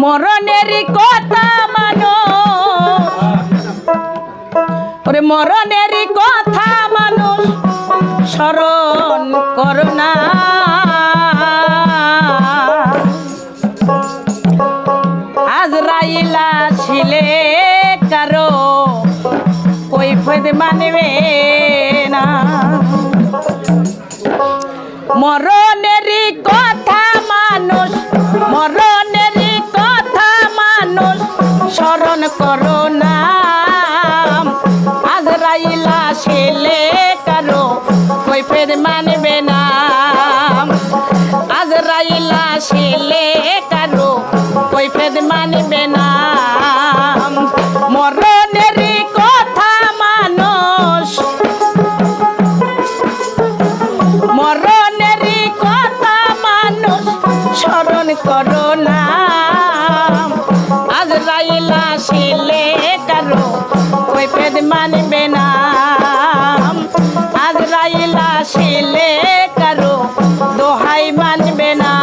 মরণেরই কথা মানো ওরে মরণেরই কথা মানুষ স্মরণ করো না আজরাইল আসিলে কারো কৈফিয়ত মানবে না মরণেরই কথা মানুষ মরণেরই কথা মানুষ স্মরণ করো না আজরাইল আসিলে কারো কৈফিয়ত মানবে না আজরাইল আসিলে কারো কৈফিয়ত মানবে না মরণেরই কথা মানুষ মরণেরই কথা মানুষ স্মরণ করো না আজরাইল আসিলে কারো কৈফিয়ত মানবে না আজরাইল আসিলে কারো দোহাই মানবে না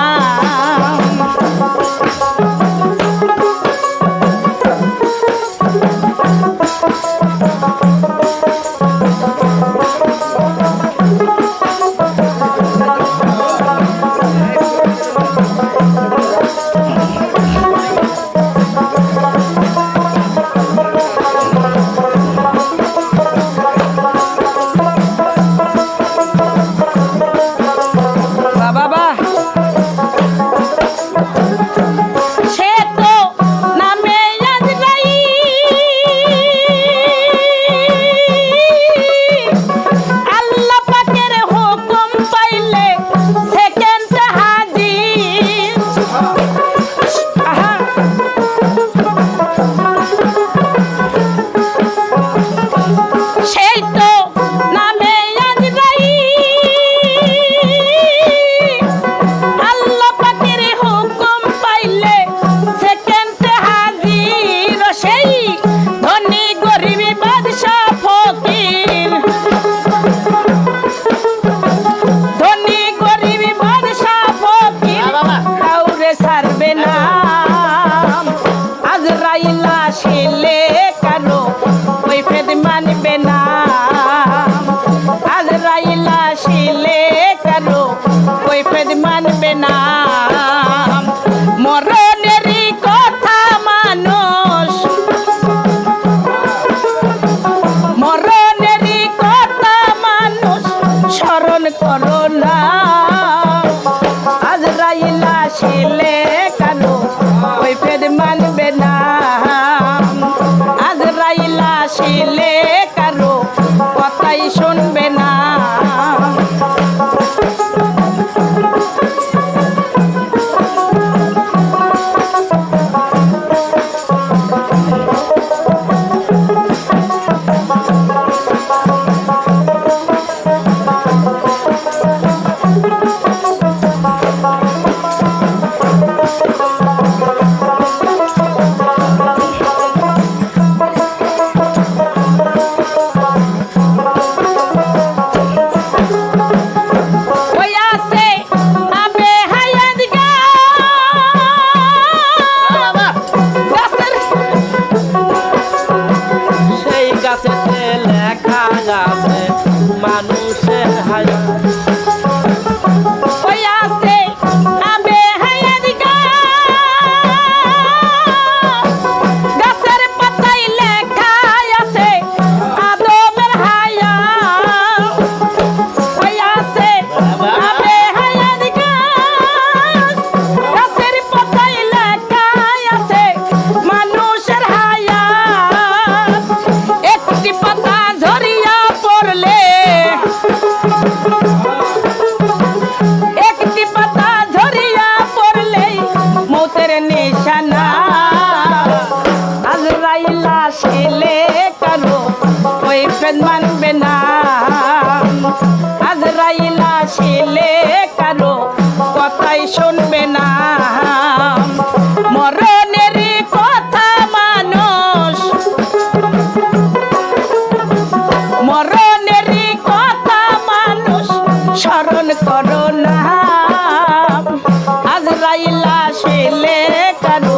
মানবে না মরণেরই কথা মানুষ মরণেরই কথা মানুষ স্মরণ করো না আজরাইল আসিলে কারো কৈফিয়ত মানবে না আজরাইল আসিলে কারো কথাই শুনবে না মানুষের হায়া ওই আছে আবে হায়াত গাছের পাতায় লেখা আছে আদমের হায়া ওই আছে আবে হায়াত গাছের পাতায় লেখা আছে মানুষের হায়া একটি পাতা ঝরিয়া পড়লে একটি পাতা ঝরিয়া পড়লেই মৌতের নিশানা আজরাইল আসিলে কারো কৈফিয়ত মানবে না আজরাইল আসিলে কারো কথাই শুনবে না মরণেরই কথা মানুষ মরণেরই কথা মানুষ স্মরণ করো না আজরাইল আসিলে কারো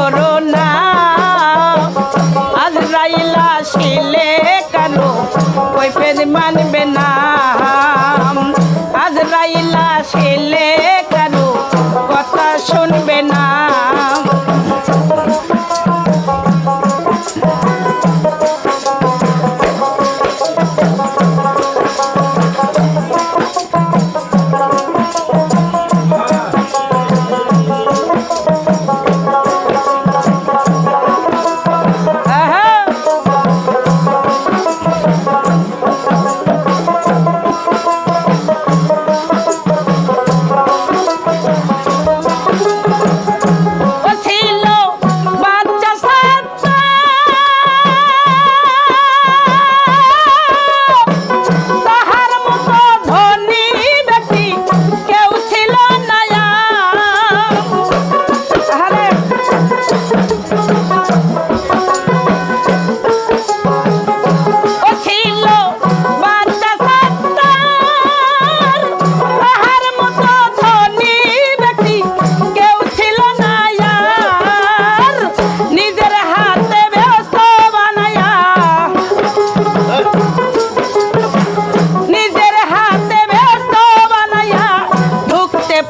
করো না আজরাইল আসিলে কারো কৈফিয়ত মানবে না আজরাইল আসিলে কারো কথা শুনবে না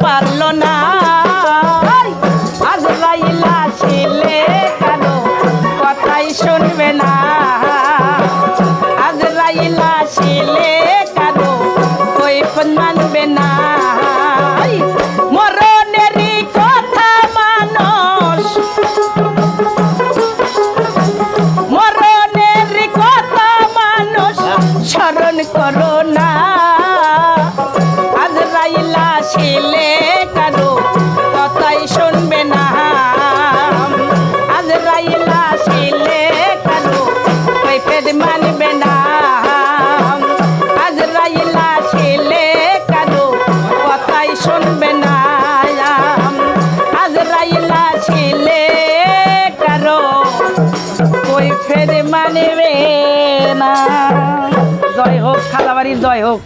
পারলো না আজরাইল আসিলে কারো কথাই শুনবে না আজরাইল আসিলে কারো কৈফিয়ত মানবে না মরণেরই কথা মানুষ মরণেরই কথা মানুষ স্মরণ করো না আজরাইল আসিলে কারো কথাই শুনবে না আজরাইল আসিলে কারো কৈফিয়ত মানবে না আজরাইল আসিলে কারো কথাই শুনবে না আজরাইল আসিলে কারো কৈফিয়ত মানবে না। জয় হোক খালাবাড়ির জয় হোক।